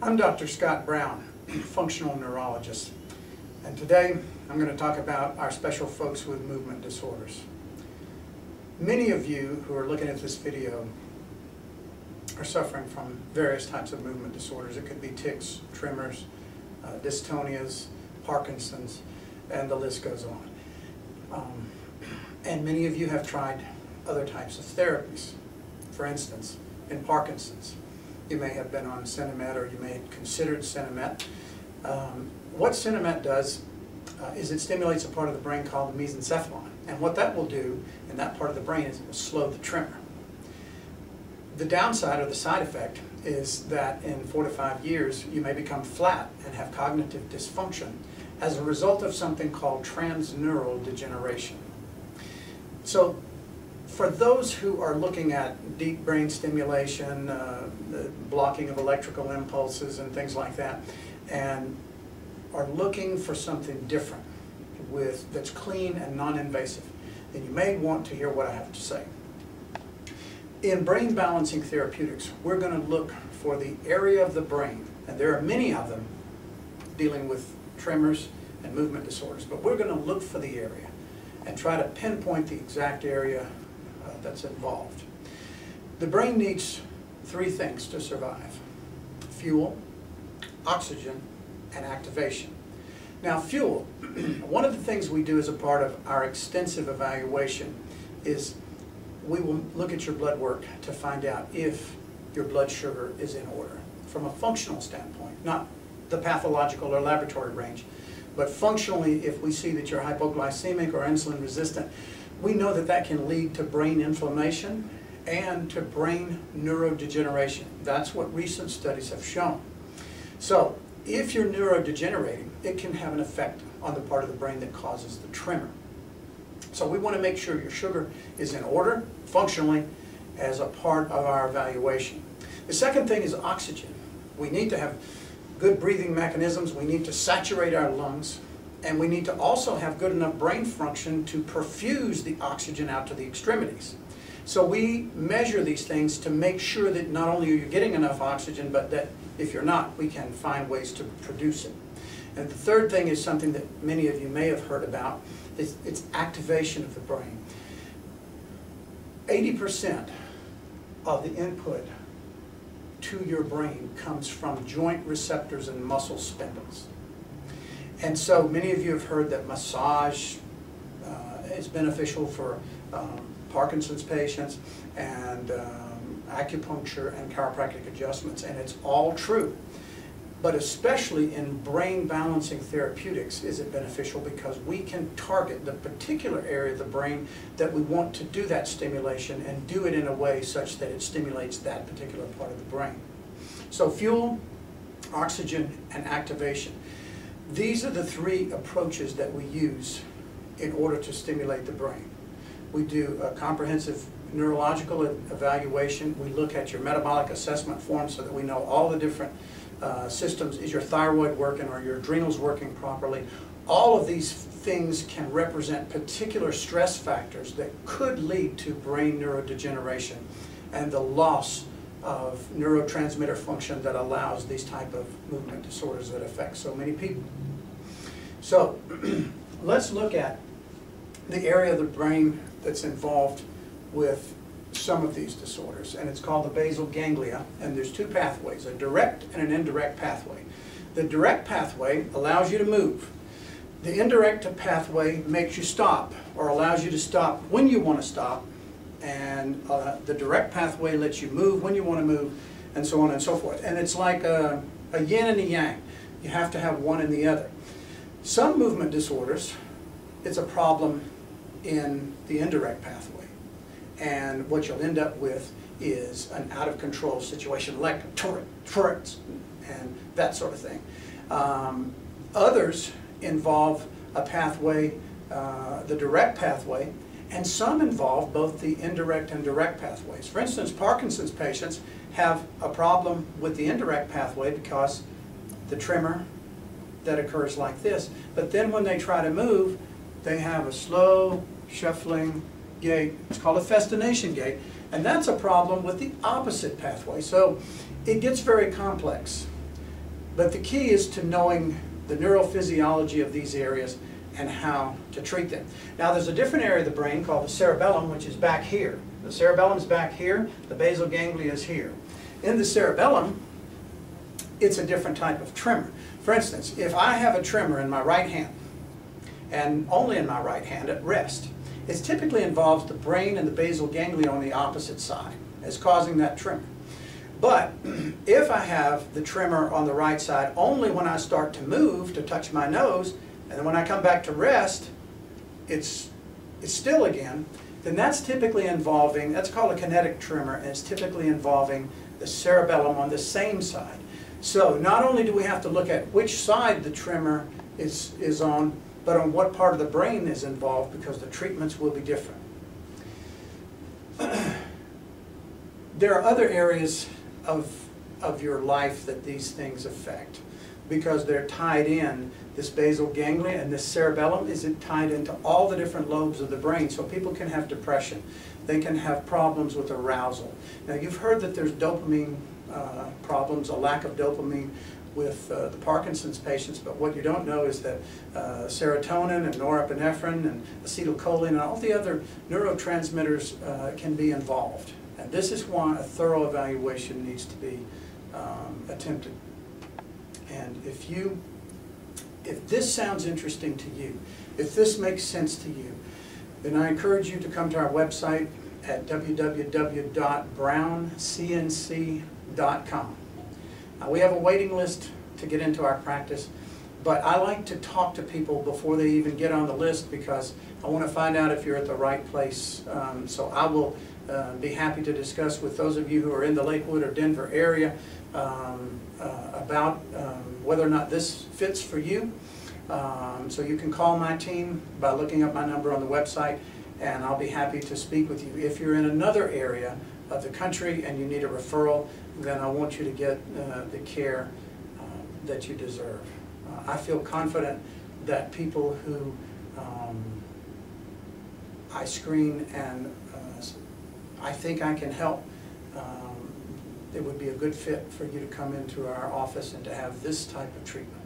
I'm Dr. Scott Brown, functional neurologist, and today I'm going to talk about our special folks with movement disorders. Many of you who are looking at this video are suffering from various types of movement disorders. It could be tics, tremors, dystonias, Parkinson's, and the list goes on. And many of you have tried other types of therapies. For instance, in Parkinson's, you may have been on Sinemet, or you may have considered Sinemet. What Sinemet does is it stimulates a part of the brain called the mesencephalon. And what that will do in that part of the brain is it will slow the tremor. The downside, or the side effect, is that in 4 to 5 years you may become flat and have cognitive dysfunction as a result of something called transneural degeneration. So for those who are looking at deep brain stimulation, the blocking of electrical impulses and things like that, and are looking for something different that's clean and non-invasive, then you may want to hear what I have to say. In brain balancing therapeutics, we're going to look for the area of the brain, and there are many of them dealing with tremors and movement disorders, but we're going to look for the area and try to pinpoint the exact area that's involved. The brain needs 3 things to survive: fuel, oxygen, and activation. Now, fuel, one of the things we do as a part of our extensive evaluation is we will look at your blood work to find out if your blood sugar is in order from a functional standpoint, not the pathological or laboratory range, but functionally. If we see that you're hypoglycemic or insulin resistant, we know that that can lead to brain inflammation and to brain neurodegeneration. That's what recent studies have shown. So if you're neurodegenerating, it can have an effect on the part of the brain that causes the tremor. So we want to make sure your sugar is in order functionally as a part of our evaluation. The second thing is oxygen. We need to have good breathing mechanisms. We need to saturate our lungs. And we need to also have good enough brain function to perfuse the oxygen out to the extremities. So we measure these things to make sure that not only are you getting enough oxygen, but that if you're not, we can find ways to produce it. And the third thing is something that many of you may have heard about. It's activation of the brain. 80% of the input to your brain comes from joint receptors and muscle spindles. And so many of you have heard that massage is beneficial for Parkinson's patients, and acupuncture and chiropractic adjustments, and it's all true. But especially in brain balancing therapeutics is it beneficial because we can target the particular area of the brain that we want to do that stimulation and do it in a way such that it stimulates that particular part of the brain. So fuel, oxygen, and activation. These are the 3 approaches that we use in order to stimulate the brain. We do a comprehensive neurological evaluation. We look at your metabolic assessment form so that we know all the different systems. Is your thyroid working? Or your adrenals working properly? All of these things can represent particular stress factors that could lead to brain neurodegeneration and the loss of neurotransmitter function that allows these type of movement disorders that affect so many people. So let's look at the area of the brain that's involved with some of these disorders, and it's called the basal ganglia, and there's 2 pathways, a direct and an indirect pathway. The direct pathway allows you to move. The indirect pathway makes you stop, or allows you to stop when you want to stop, and the direct pathway lets you move when you want to move, and so on and so forth. And it's like a yin and a yang. You have to have one and the other. Some movement disorders, it's a problem in the indirect pathway. And what you'll end up with is an out-of-control situation like Tourettes and that sort of thing. Others involve a pathway, the direct pathway, and some involve both the indirect and direct pathways. For instance, Parkinson's patients have a problem with the indirect pathway because the tremor that occurs like this, but then when they try to move, they have a slow, shuffling gait. It's called a festination gait, and that's a problem with the opposite pathway. So it gets very complex. But the key is to knowing the neurophysiology of these areas and how to treat them. Now there's a different area of the brain called the cerebellum, which is back here. The cerebellum is back here, the basal ganglia is here. In the cerebellum, it's a different type of tremor. For instance, if I have a tremor in my right hand, and only in my right hand at rest, it typically involves the brain and the basal ganglia on the opposite side as causing that tremor. But if I have the tremor on the right side only when I start to move to touch my nose, and then when I come back to rest, it's still again, then that's typically involving, that's called a kinetic tremor, and it's typically involving the cerebellum on the same side. So not only do we have to look at which side the tremor is on, but on what part of the brain is involved, because the treatments will be different. There are other areas of your life that these things affect, because they're tied in. This basal ganglia and this cerebellum is tied into all the different lobes of the brain. So people can have depression. They can have problems with arousal. Now you've heard that there's dopamine problems, a lack of dopamine with the Parkinson's patients, but what you don't know is that serotonin and norepinephrine and acetylcholine and all the other neurotransmitters can be involved. And this is why a thorough evaluation needs to be attempted. And if this sounds interesting to you, if this makes sense to you, then I encourage you to come to our website at www.browncnc.com. We have a waiting list to get into our practice, but I like to talk to people before they even get on the list, because I want to find out if you're at the right place. So I will be happy to discuss with those of you who are in the Lakewood or Denver area about whether or not this fits for you. So you can call my team by looking up my number on the website, and I'll be happy to speak with you. If you're in another area of the country and you need a referral, then I want you to get the care that you deserve. I feel confident that people who I screen and I think I can help, it would be a good fit for you to come into our office and to have this type of treatment.